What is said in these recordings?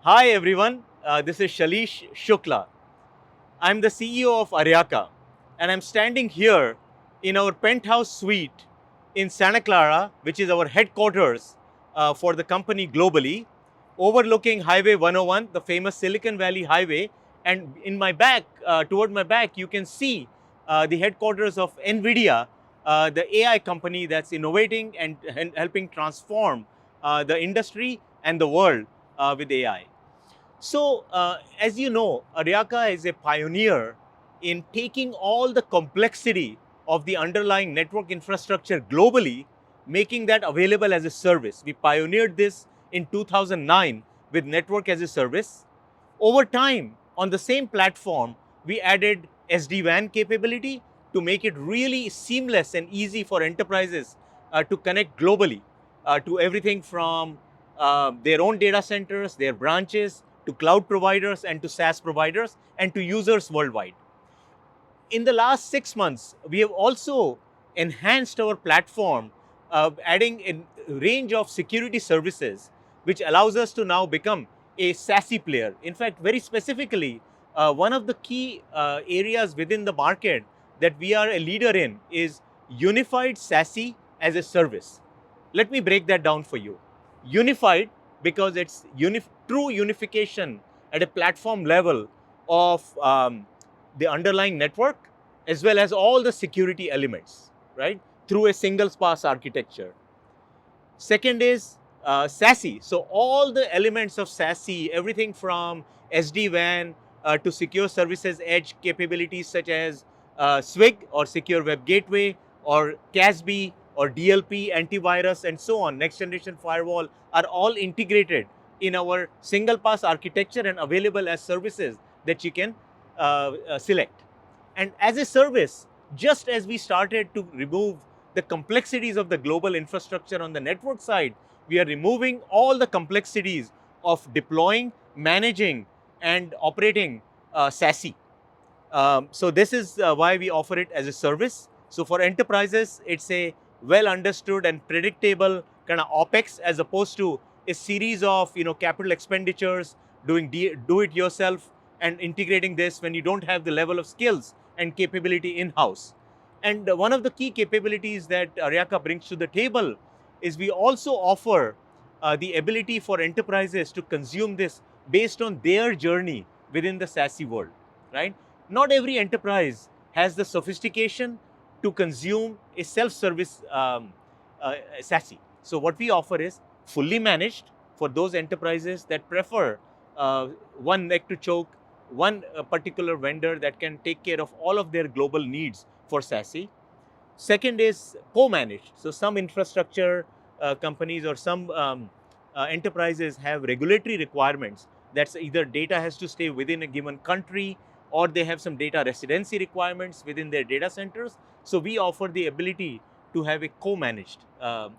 Hi everyone, this is Shailesh Shukla. I'm the CEO of Aryaka and I'm standing here in our penthouse suite in Santa Clara, which is our headquarters for the company globally, overlooking Highway 101, the famous Silicon Valley Highway. And in my back, toward my back, you can see the headquarters of NVIDIA, the AI company that's innovating and helping transform the industry and the world with AI. So, as you know, Aryaka is a pioneer in taking all the complexity of the underlying network infrastructure globally, making that available as a service. We pioneered this in 2009 with network as a service. Over time, on the same platform, we added SD-WAN capability to make it really seamless and easy for enterprises to connect globally to everything from their own data centers, their branches, to cloud providers and to SaaS providers and to users worldwide. In the last 6 months, we have also enhanced our platform, adding a range of security services, which allows us to now become a SASE player. In fact, very specifically, one of the key areas within the market that we are a leader in is unified SASE as a service. Let me break that down for you. Unified because it's true unification at a platform level of the underlying network as well as all the security elements, right, through a single sparse architecture. Second is SASE. So all the elements of SASE, everything from SD-WAN to secure services edge capabilities such as SWIG or secure web gateway or CASB or DLP, antivirus and so on, next generation firewall are all integrated in our single pass architecture and available as services that you can select. And as a service, just as we started to remove the complexities of the global infrastructure on the network side, we are removing all the complexities of deploying, managing, and operating SASE. So this is why we offer it as a service. So for enterprises, it's a well understood and predictable kind of OpEx as opposed to a series of capital expenditures, doing do it yourself and integrating this when you don't have the level of skills and capability in-house. And one of the key capabilities that Aryaka brings to the table is we also offer the ability for enterprises to consume this based on their journey within the SASE world, right? Not every enterprise has the sophistication to consume a self-service SASE. So what we offer is fully managed for those enterprises that prefer one neck to choke, one particular vendor that can take care of all of their global needs for SASE. Second is co-managed. So some infrastructure companies or some enterprises have regulatory requirements. That's either data has to stay within a given country or they have some data residency requirements within their data centers. So we offer the ability to have a co-managed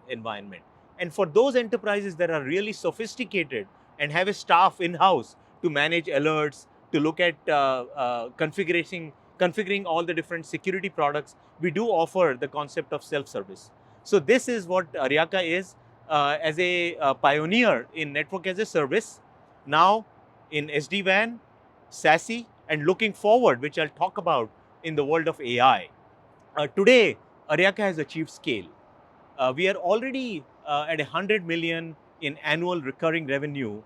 environment. And for those enterprises that are really sophisticated and have a staff in-house to manage alerts, to look at configuring all the different security products, we do offer the concept of self-service. So this is what Aryaka is as a pioneer in network as a service, now in SD-WAN, SASE, and looking forward, which I'll talk about in the world of AI. Today, Aryaka has achieved scale. We are already at 100 million in annual recurring revenue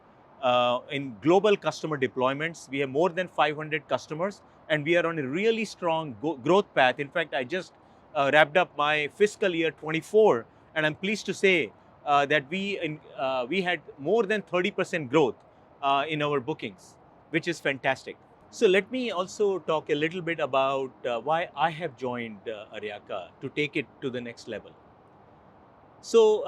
in global customer deployments. We have more than 500 customers and we are on a really strong growth path. In fact, I just wrapped up my fiscal year 24 and I'm pleased to say that we had more than 30% growth in our bookings, which is fantastic. So let me also talk a little bit about why I have joined Aryaka to take it to the next level. So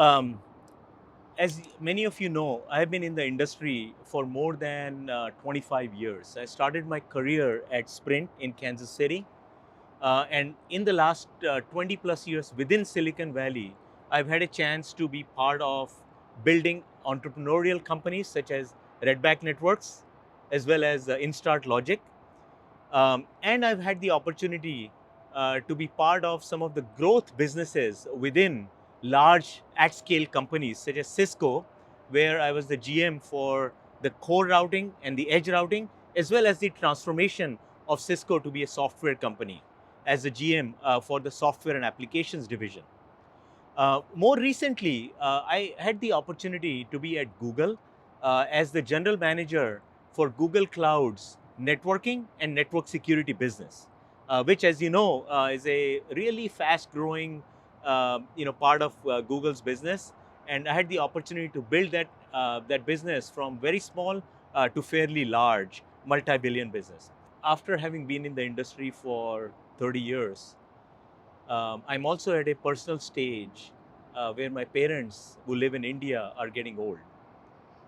as many of you know, I have been in the industry for more than 25 years. I started my career at Sprint in Kansas City. And in the last 20 plus years within Silicon Valley, I've had a chance to be part of building entrepreneurial companies such as Redback Networks, as well as Instart Logic. And I've had the opportunity to be part of some of the growth businesses within large at-scale companies such as Cisco, where I was the GM for the core routing and the edge routing, as well as the transformation of Cisco to be a software company as the GM for the software and applications division. More recently, I had the opportunity to be at Google as the general manager for Google Cloud's networking and network security business, which, as you know, is a really fast-growing, part of Google's business. And I had the opportunity to build that business from very small to fairly large, multi-billion business. After having been in the industry for 30 years, I'm also at a personal stage where my parents, who live in India, are getting old,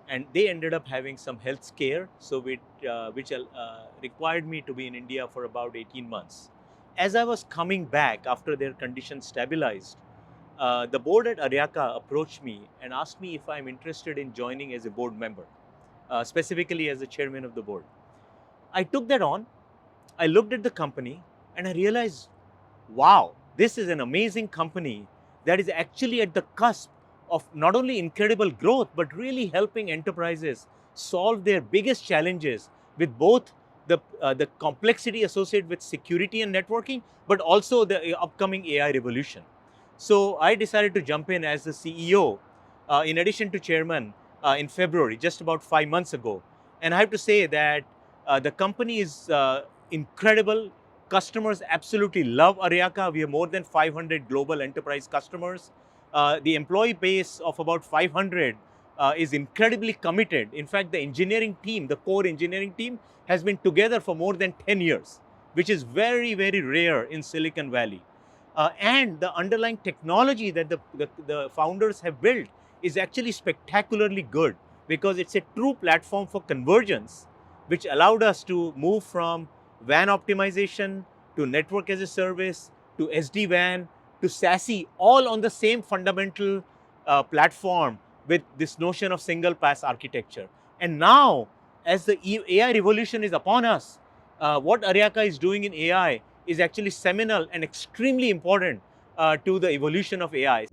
and they ended up having some health scare, so which required me to be in India for about 18 months. As I was coming back after their condition stabilized, the board at Aryaka approached me and asked me if I'm interested in joining as a board member, specifically as the chairman of the board. I took that on. I looked at the company and I realized, wow, this is an amazing company that is actually at the cusp of not only incredible growth, but really helping enterprises solve their biggest challenges with both the complexity associated with security and networking, but also the upcoming AI revolution. So I decided to jump in as the CEO, in addition to chairman, in February, just about 5 months ago. And I have to say that the company is incredible. Customers absolutely love Aryaka. We have more than 500 global enterprise customers. The employee base of about 500 is incredibly committed. In fact, the engineering team, the core engineering team, has been together for more than 10 years, which is very, very rare in Silicon Valley. And the underlying technology that the founders have built is actually spectacularly good, because it's a true platform for convergence, which allowed us to move from WAN optimization to network as a service to SD-WAN to SASE, all on the same fundamental platform with this notion of single pass architecture. And now, as the AI revolution is upon us, what Aryaka is doing in AI is actually seminal and extremely important to the evolution of AI.